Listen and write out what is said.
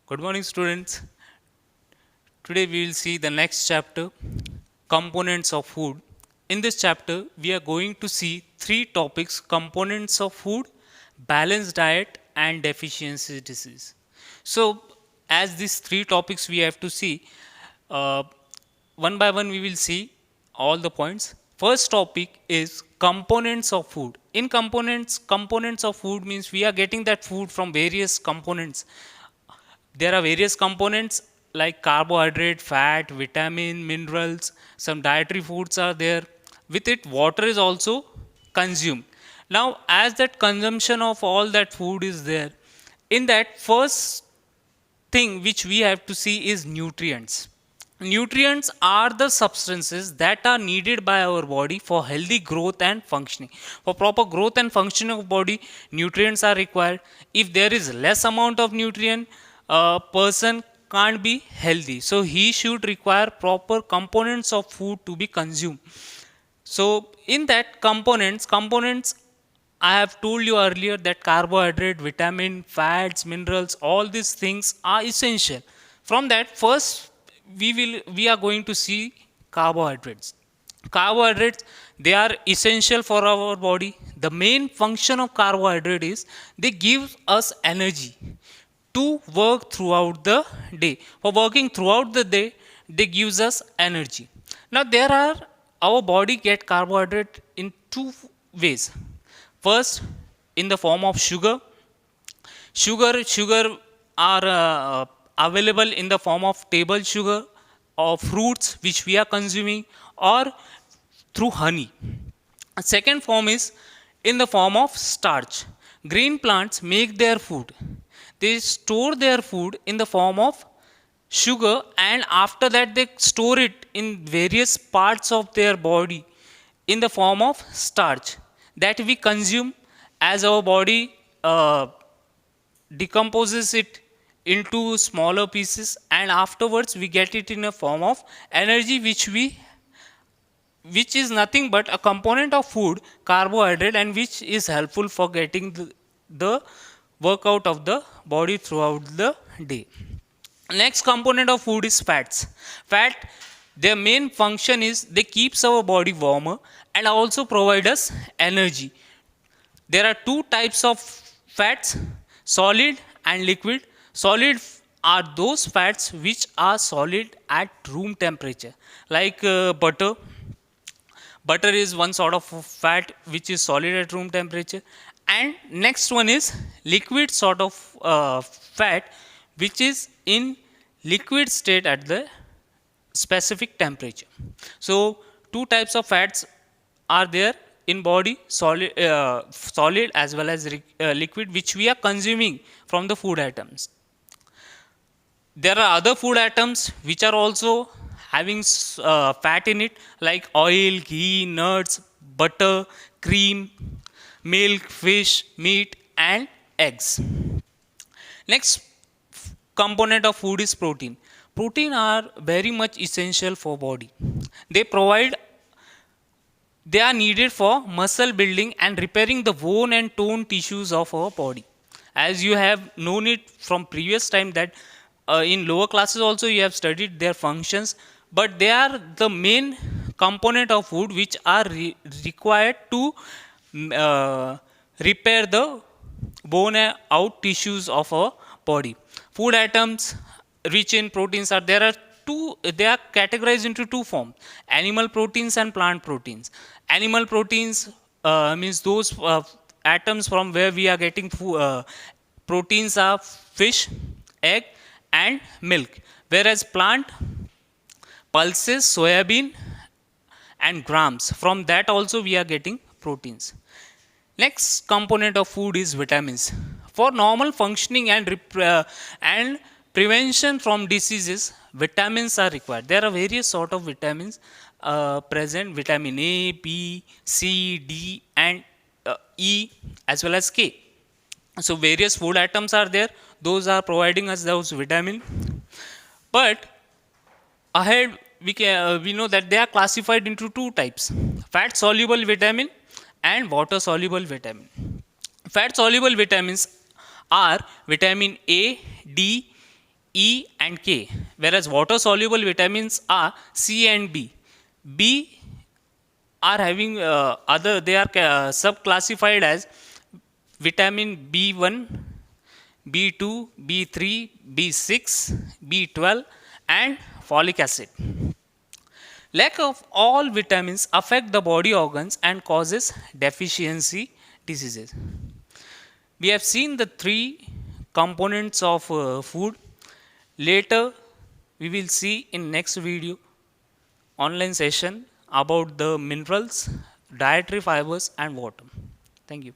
Good morning, students. Today we will see the next chapter, components of food. In this chapter, we are going to see three topics: components of food, balanced diet, and deficiency disease. So, as these three topics we have to see, uh, one by one we will see all the points. First topic is components of food. In components of food means we are getting that food from various components. There are various components like carbohydrate, fat, vitamin, minerals, some dietary foods are there. With it, water is also consumed. Now, as that consumption of all that food is there, in that first thing which we have to see is nutrients. Nutrients are the substances that are needed by our body for healthy growth and functioning. For proper growth and functioning of body, nutrients are required. If there is less amount of nutrient, a person can't be healthy. So he should require proper components of food to be consumed. So in that components I have told you earlier that carbohydrate, vitamin, fats, minerals, all these things are essential. From that, first we are going to see carbohydrates. Carbohydrates, they are essential for our body. The main function of carbohydrate is they give us energy to work throughout the day. For working throughout the day, they gives us energy. Now there are our body get carbohydrate in two ways. First, in the form of sugar. Sugar are available in the form of table sugar or fruits which we are consuming or through honey. A second form is in the form of starch. Green plants make their food. They store their food in the form of sugar, and after that they store it in various parts of their body in the form of starch that we consume as our body decomposes it into smaller pieces, and afterwards we get it in a form of energy which is nothing but a component of food, carbohydrate, and which is helpful for getting the workout of the body throughout the day. Next component of food is fats. Fat, their main function is they keeps our body warmer and also provide us energy. There are two types of fats, solid and liquid. Solid are those fats which are solid at room temperature, like butter. Butter is one sort of fat which is solid at room temperature. And next one is liquid sort of fat which is in liquid state at the specific temperature. So two types of fats are there in body, solid as well as liquid, which we are consuming from the food items. There are other food items which are also having fat in it, like oil, ghee, nuts, butter, cream, milk, fish, meat, and eggs. Next component of food is protein. Protein are very much essential for body. They provide they are needed for muscle building and repairing the bone and tone tissues of our body. As you have known it from previous time that in lower classes also you have studied their functions, but they are the main component of food which are required to repair the bone out tissues of our body. Food items rich in proteins are there are two they are categorized into two forms: animal proteins and plant proteins. Animal proteins means those atoms from where we are getting proteins are fish, egg, and milk, whereas plant pulses, soybean, and grams, from that also we are getting proteins. Next component of food is vitamins. For normal functioning and prevention from diseases, vitamins are required. There are various sort of vitamins present: vitamin A, B, C, D, and E, as well as K. So various food items are there; those are providing us those vitamin. But ahead we know that they are classified into two types: fat soluble vitamin and water soluble vitamin. Fat soluble vitamins are vitamin A, D, E and K, whereas water soluble vitamins are C and B. B are having other, they are subclassified as vitamin B1, B2, B3, B6, B12 and folic acid. Lack of all vitamins affect the body organs and causes deficiency diseases. We have seen the three components of food. Later we will see in next video online session about the minerals, dietary fibers and water. Thank you.